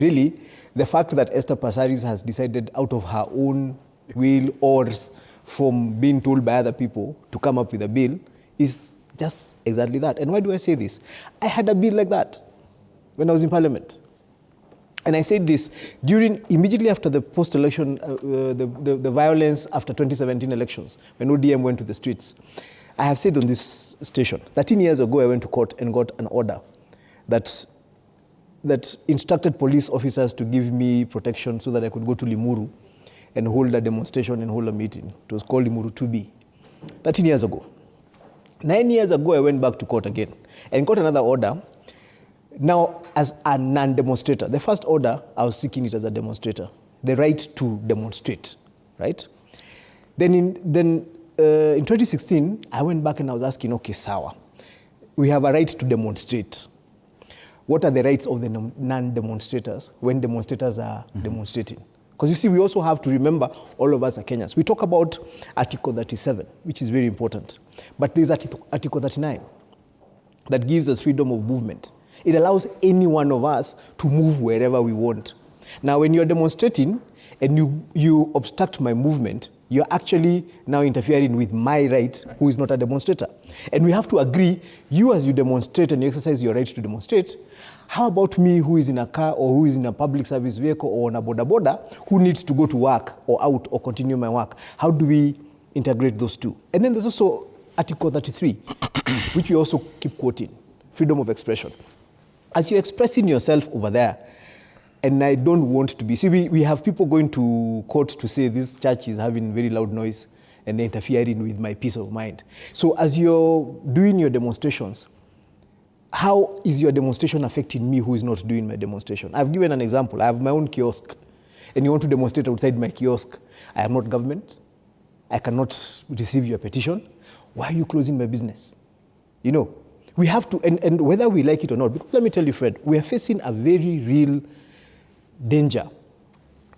really, the fact that Esther Passaris has decided out of her own will or from being told by other people to come up with a bill is just exactly that. And why do I say this? I had a bill like that when I was in Parliament. And I said this immediately after the post-election, the violence after 2017 elections, when ODM went to the streets. I have said on this station, 13 years ago I went to court and got an order that instructed police officers to give me protection so that I could go to Limuru and hold a demonstration and hold a meeting. It was called Limuru 2B, 13 years ago. 9 years ago, I went back to court again and got another order. Now, as a non-demonstrator, the first order, I was seeking it as a demonstrator, the right to demonstrate, right? Then in 2016, I went back and I was asking, okay, sawa, we have a right to demonstrate. What are the rights of the non-demonstrators when demonstrators are demonstrating? Because you see, we also have to remember, all of us are Kenyans. We talk about Article 37, which is very important. But there's Article 39 that gives us freedom of movement. It allows any one of us to move wherever we want. Now, when you're demonstrating and you obstruct my movement, you're actually now interfering with my right, who is not a demonstrator. And we have to agree, you as you demonstrate and you exercise your right to demonstrate, how about me who is in a car or who is in a public service vehicle or on a boda, who needs to go to work or out or continue my work? How do we integrate those two? And then there's also Article 33, which we also keep quoting, freedom of expression. As you're expressing yourself over there, and I don't want to be, see, we have people going to court to say this church is having very loud noise and they're interfering with my peace of mind. So as you're doing your demonstrations, how is your demonstration affecting me who is not doing my demonstration? I've given an example. I have my own kiosk and you want to demonstrate outside my kiosk. I am not government. I cannot receive your petition. Why are you closing my business? You know, we have to, and whether we like it or not, because let me tell you, Fred, we are facing a very real danger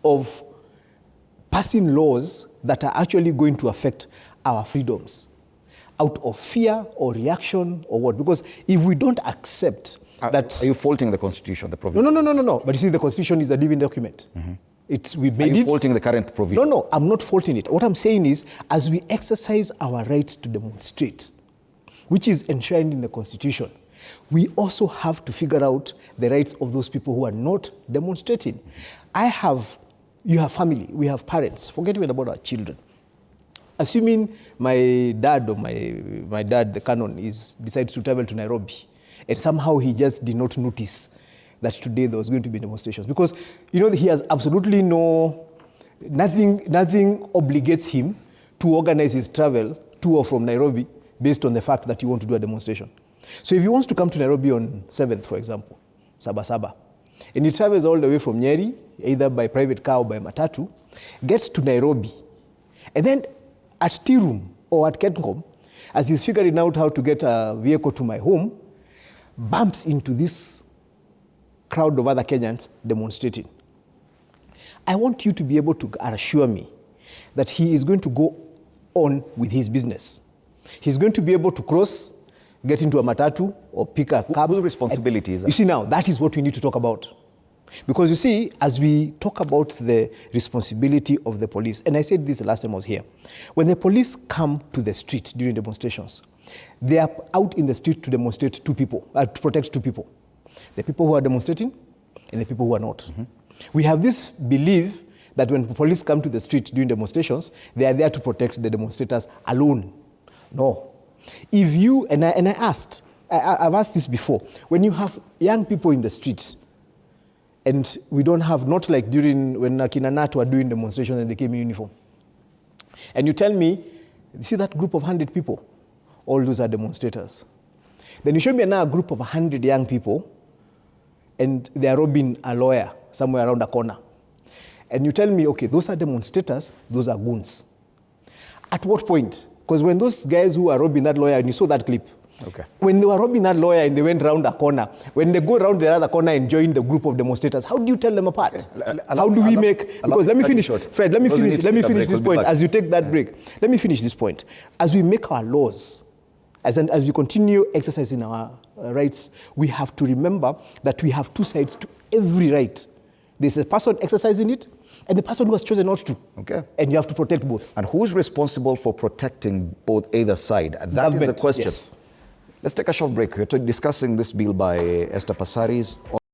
of passing laws that are actually going to affect our freedoms out of fear or reaction or what? Because if we don't accept that... Are you faulting the Constitution, the provision? No. But you see, the Constitution is a living document. Are you faulting the current provision? No, I'm not faulting it. What I'm saying is, as we exercise our rights to demonstrate, which is enshrined in the Constitution, we also have to figure out the rights of those people who are not demonstrating. You have family, we have parents, forget even about our children. Assuming my dad or my dad, the canon, decides to travel to Nairobi, and somehow he just did not notice that today there was going to be demonstrations. Because, you know, he has absolutely nothing obligates him to organize his travel to or from Nairobi based on the fact that you want to do a demonstration. So if he wants to come to Nairobi on 7th, for example, Sabasaba, and he travels all the way from Nyeri, either by private car or by matatu, gets to Nairobi, and then at Tea Room or at Kencom, as he's figuring out how to get a vehicle to my home, bumps into this crowd of other Kenyans demonstrating. I want you to be able to assure me that he is going to go on with his business. He's going to be able to cross, get into a matatu or pick a cab. Whose responsibility is that? You see now, that is what we need to talk about. Because you see, as we talk about the responsibility of the police, and I said this the last time I was here, when the police come to the street during demonstrations, they are out in the street to demonstrate to protect two people. The people who are demonstrating and the people who are not. We have this belief that when police come to the street during demonstrations, they are there to protect the demonstrators alone. No. If you, and I asked, I've asked this before, when you have young people in the streets, and we don't have, not like during when Akina Nat were doing demonstrations and they came in uniform. And you tell me, you see that group of 100 people? All those are demonstrators. Then you show me another group of 100 young people and they are robbing a lawyer somewhere around a corner. And you tell me, okay, those are demonstrators, those are goons. At what point? Because when those guys who are robbing that lawyer, and you saw that clip, okay, when they were robbing that lawyer and they went around a corner, when they go around the other corner and join the group of demonstrators, how do you tell them apart? How do we make... Because let me finish, Fred, let me finish this point as you take that break. Let me finish this point. As we make our laws, as we continue exercising our rights, we have to remember that we have two sides to every right There's a person exercising it and the person who has chosen not to. Okay. And you have to protect both. And who's responsible for protecting both either side? That is the question. Yes. Let's take a short break. We're discussing this bill by Esther Passaris.